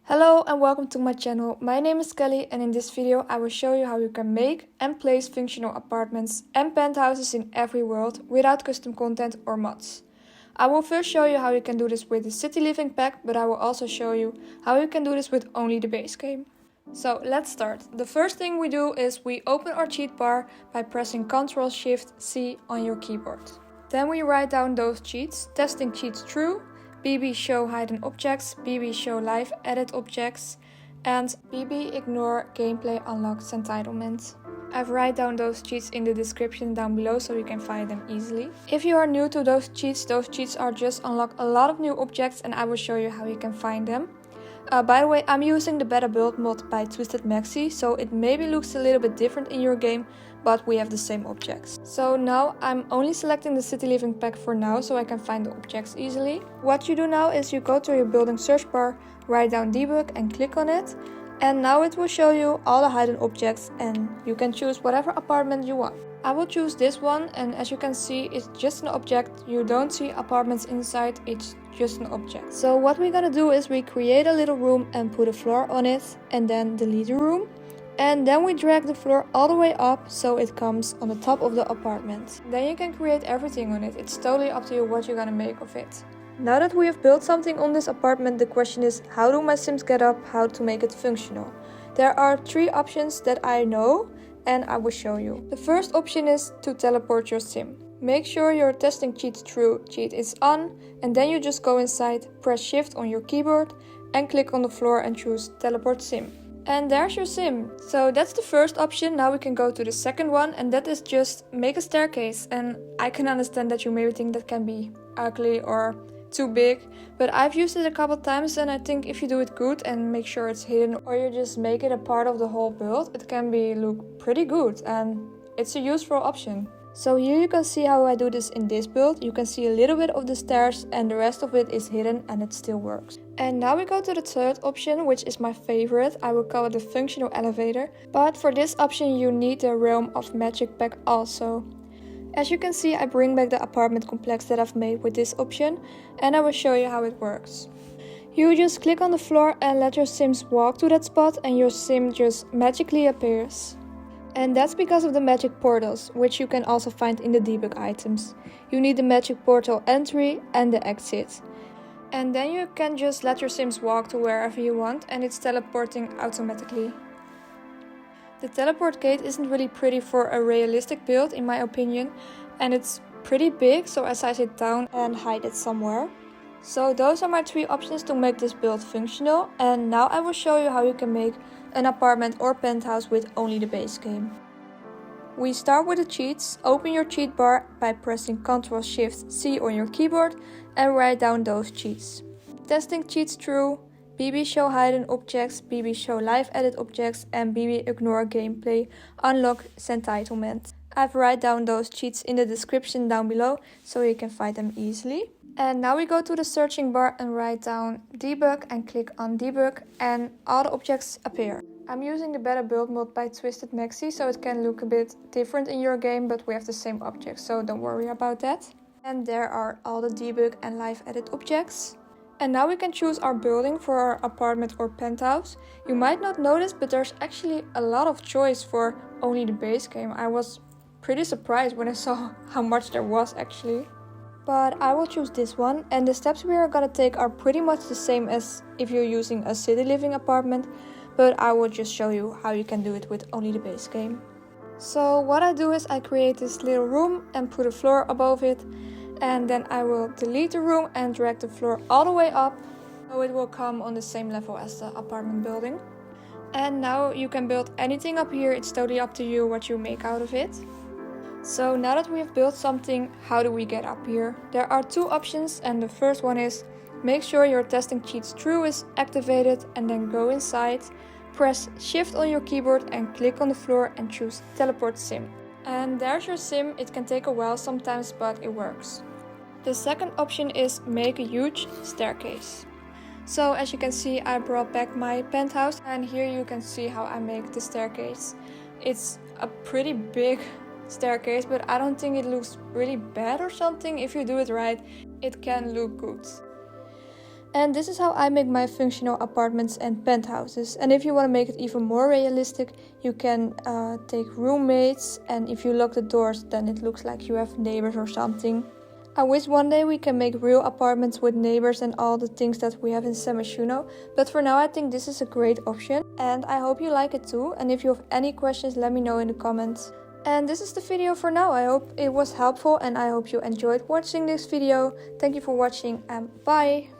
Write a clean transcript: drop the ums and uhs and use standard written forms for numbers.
Hello and welcome to my channel. My name is Kelly and in this video I will show you how you can make and place functional apartments and penthouses in every world without custom content or mods. I will first show you how you can do this with the City Living pack, but I will also show you how you can do this with only the base game. So let's start. The first thing we do is we open our cheat bar by pressing Ctrl+Shift+C on your keyboard. Then we write down those cheats, testing cheats true, bb.showhiddenobjects, bb.showliveeditobjects, and bb.ignoregameplayunlocksentitlement. I've write down those cheats in the description down below so you can find them easily. If you are new to those cheats are just unlock a lot of new objects and I will show you how you can find them. By the way, I'm using the Better Build mod by Twisted Maxi, so it maybe looks a little bit different in your game, but we have the same objects. So now I'm only selecting the City Living pack for now so I can find the objects easily. What you do now is you go to your building search bar, write down debug and click on it. And now it will show you all the hidden objects and you can choose whatever apartment you want. I will choose this one, and as you can see it's just an object. You don't see apartments inside, it's just an object. So what we're gonna do is we create a little room and put a floor on it and then delete the room. And then we drag the floor all the way up so it comes on the top of the apartment. Then you can create everything on it. It's totally up to you what you're gonna make of it. Now that we have built something on this apartment, the question is how do my Sims get up, how to make it functional. There are 3 options that I know and I will show you. The first option is to teleport your Sim. Make sure your testing cheats true cheat is on and then you just go inside, press shift on your keyboard and click on the floor and choose teleport Sim. And there's your Sim. So that's the first option. Now we can go to the second one and that is just make a staircase. And I can understand that you maybe think that can be ugly or too big, but I've used it a couple times and I think if you do it good and make sure it's hidden or you just make it a part of the whole build, it can look pretty good and it's a useful option. So here you can see how I do this in this build. You can see a little bit of the stairs and the rest of it is hidden and it still works. And now we go to the third option, which is my favorite. I will call it the functional elevator, but for this option you need the Realm of Magic pack also. As you can see, I bring back the apartment complex that I've made with this option and I will show you how it works. You just click on the floor and let your Sims walk to that spot and your Sim just magically appears. And that's because of the magic portals, which you can also find in the debug items. You need the magic portal entry and the exit. And then you can just let your Sims walk to wherever you want and it's teleporting automatically. The teleport gate isn't really pretty for a realistic build in my opinion, and it's pretty big, so I size it down and hide it somewhere. So those are my 3 options to make this build functional, and now I will show you how you can make an apartment or penthouse with only the base game. We start with the cheats. Open your cheat bar by pressing Ctrl+Shift+C on your keyboard and write down those cheats. Testing cheats true, bb.showhiddenobjects, bb.showliveeditobjects and bb.ignoregameplayunlocksentitlement. I've write down those cheats in the description down below so you can find them easily. And now we go to the searching bar and write down debug and click on debug and all the objects appear. I'm using the Better Build mod by Twisted Maxi, so it can look a bit different in your game, but we have the same objects, so don't worry about that. And there are all the debug and live edit objects. And now we can choose our building for our apartment or penthouse. You might not notice, but there's actually a lot of choice for only the base game. I was pretty surprised when I saw how much there was actually. But I will choose this one, and the steps we are gonna take are pretty much the same as if you're using a City Living apartment, but I will just show you how you can do it with only the base game. So what I do is I create this little room and put a floor above it. And then I will delete the room and drag the floor all the way up so it will come on the same level as the apartment building. And now you can build anything up here, it's totally up to you what you make out of it. So now that we have built something, how do we get up here? There are 2 options and the first one is make sure your testing cheats true is activated and then go inside, press shift on your keyboard and click on the floor and choose teleport Sim. And there's your Sim. It can take a while sometimes, but it works. The second option is make a huge staircase. So as you can see, I brought back my penthouse and here you can see how I make the staircase. It's a pretty big staircase, but I don't think it looks really bad or something. If you do it right, it can look good. And this is how I make my functional apartments and penthouses. And if you want to make it even more realistic, you can take roommates, and if you lock the doors, then it looks like you have neighbors or something. I wish one day we can make real apartments with neighbors and all the things that we have in Semashuno, but for now I think this is a great option, and I hope you like it too. And if you have any questions, let me know in the comments. And this is the video for now. I hope it was helpful and I hope you enjoyed watching this video. Thank you for watching and bye!